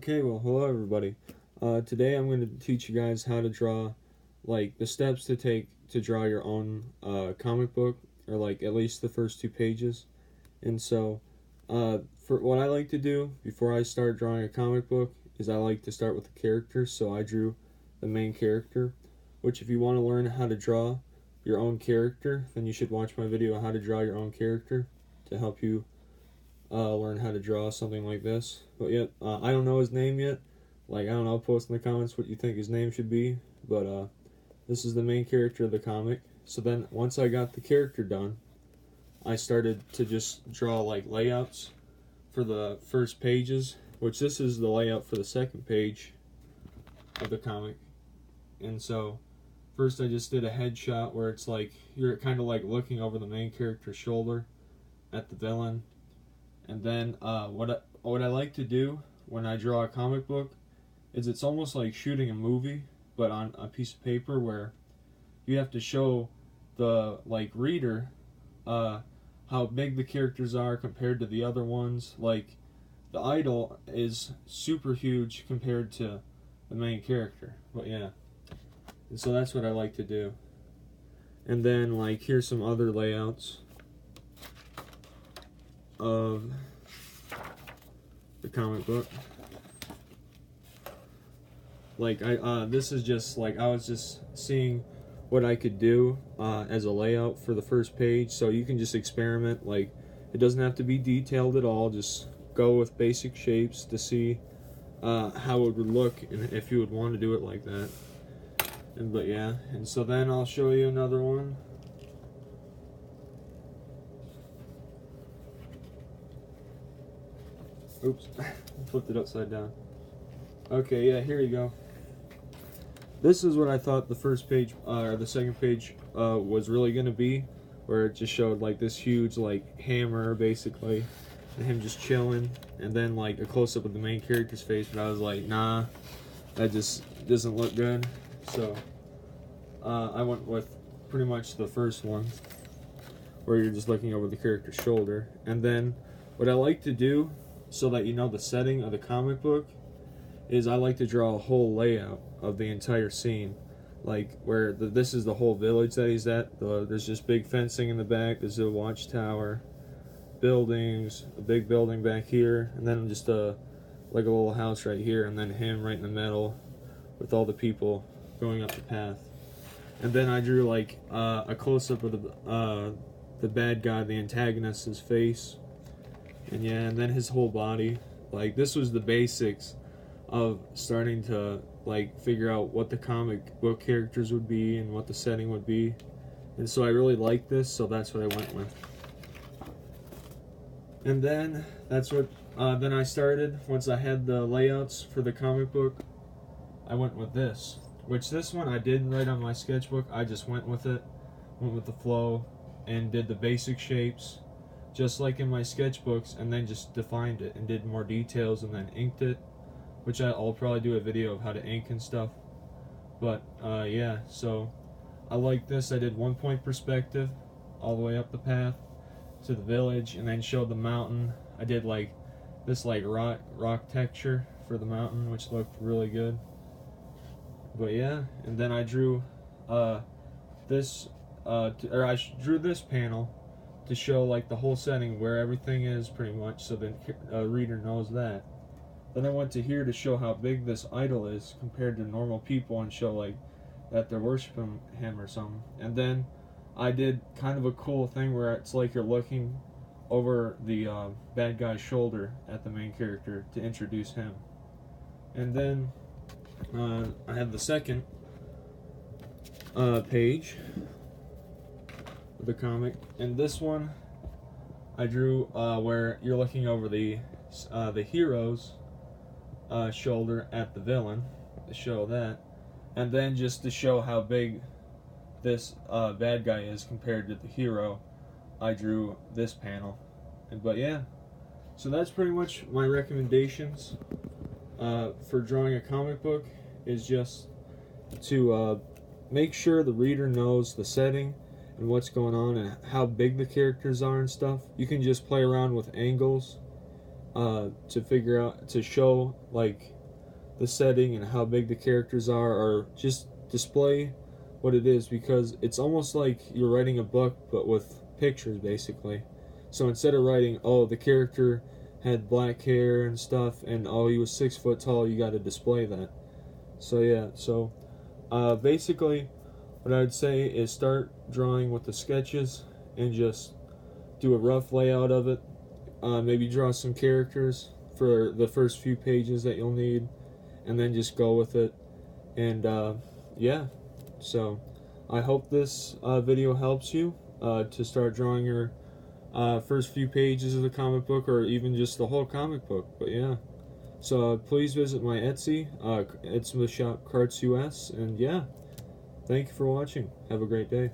Okay, well, hello everybody. Today I'm going to teach you guys how to draw, like, the steps to take to draw your own comic book, or like at least the first 2 pages. And so, for what I like to do before I start drawing a comic book is I like to start with the characters. So I drew the main character, which if you want to learn how to draw your own character, then you should watch my video on how to draw your own character to help you learn how to draw something like this. But yet, I don't know his name yet. Like, I don't know, post in the comments what you think his name should be. But this is the main character of the comic. So then, once I got the character done, I started to just draw like layouts for the first pages, which this is the layout for the second page of the comic. And so, first I just did a headshot where it's like you're kind of like looking over the main character's shoulder at the villain. And then what I like to do when I draw a comic book is it's almost like shooting a movie, but on a piece of paper where you have to show the reader how big the characters are compared to the other ones. Like the idol is super huge compared to the main character. But yeah, and so that's what I like to do. And then like here's some other layouts of the comic book. Like this is just like I was just seeing what I could do as a layout for the first page. So you can just experiment. Like it doesn't have to be detailed at all. Just go with basic shapes to see how it would look and if you would want to do it like that. But yeah, and so then I'll show you another one. Oops, flipped it upside down. Okay, yeah, here you go. This is what I thought the first page, or the second page, was really gonna be, where it just showed like this huge like hammer basically, and him just chilling, and then like a close up of the main character's face. But I was like, nah, that just doesn't look good. So I went with pretty much the first one, where you're just looking over the character's shoulder. And then what I like to do, so that you know the setting of the comic book, is I like to draw a whole layout of the entire scene, like where this is the whole village that he's at. There's just big fencing in the back. There's a watchtower, buildings, a big building back here, and then just a little house right here, and then him right in the middle, with all the people going up the path. And then I drew like a close up of the bad guy, the antagonist's face, and yeah, and then his whole body. Like this was the basics of starting to like figure out what the comic book characters would be and what the setting would be. And so I really liked this, so that's what I went with. And then that's what then I started, once I had the layouts for the comic book, I went with this. Which this one I didn't write on my sketchbook. I just went with it, went with the flow, and did the basic shapes just like in my sketchbooks, and then just defined it and did more details and then inked it, which I'll probably do a video of how to ink and stuff. But yeah, so I like this. I did 1 point perspective all the way up the path to the village, and then showed the mountain. I did like this like rock texture for the mountain, which looked really good. But yeah, and then I drew this I drew this panel to show like the whole setting where everything is pretty much, so the reader knows that. Then I went to here to show how big this idol is compared to normal people, and show like that they're worshiping him or something. And then I did kind of a cool thing where it's like you're looking over the bad guy's shoulder at the main character to introduce him. And then I have the second page of the comic, and this one I drew where you're looking over the hero's shoulder at the villain, to show that, and then just to show how big this bad guy is compared to the hero, I drew this panel. But yeah, so that's pretty much my recommendations for drawing a comic book, is just to make sure the reader knows the setting and what's going on and how big the characters are and stuff. You can just play around with angles to figure out, to show like the setting and how big the characters are, or just display what it is, because it's almost like you're writing a book but with pictures basically. So instead of writing, oh, the character had black hair and stuff, and oh, he was 6 foot tall, you got to display that. So yeah, so basically what I would say is start drawing with the sketches and just do a rough layout of it. Maybe draw some characters for the first few pages that you'll need, and then just go with it. And yeah, so I hope this video helps you to start drawing your first few pages of the comic book, or even just the whole comic book. But yeah, so please visit my Etsy. It's the shop Carts US, and yeah, thank you for watching. Have a great day.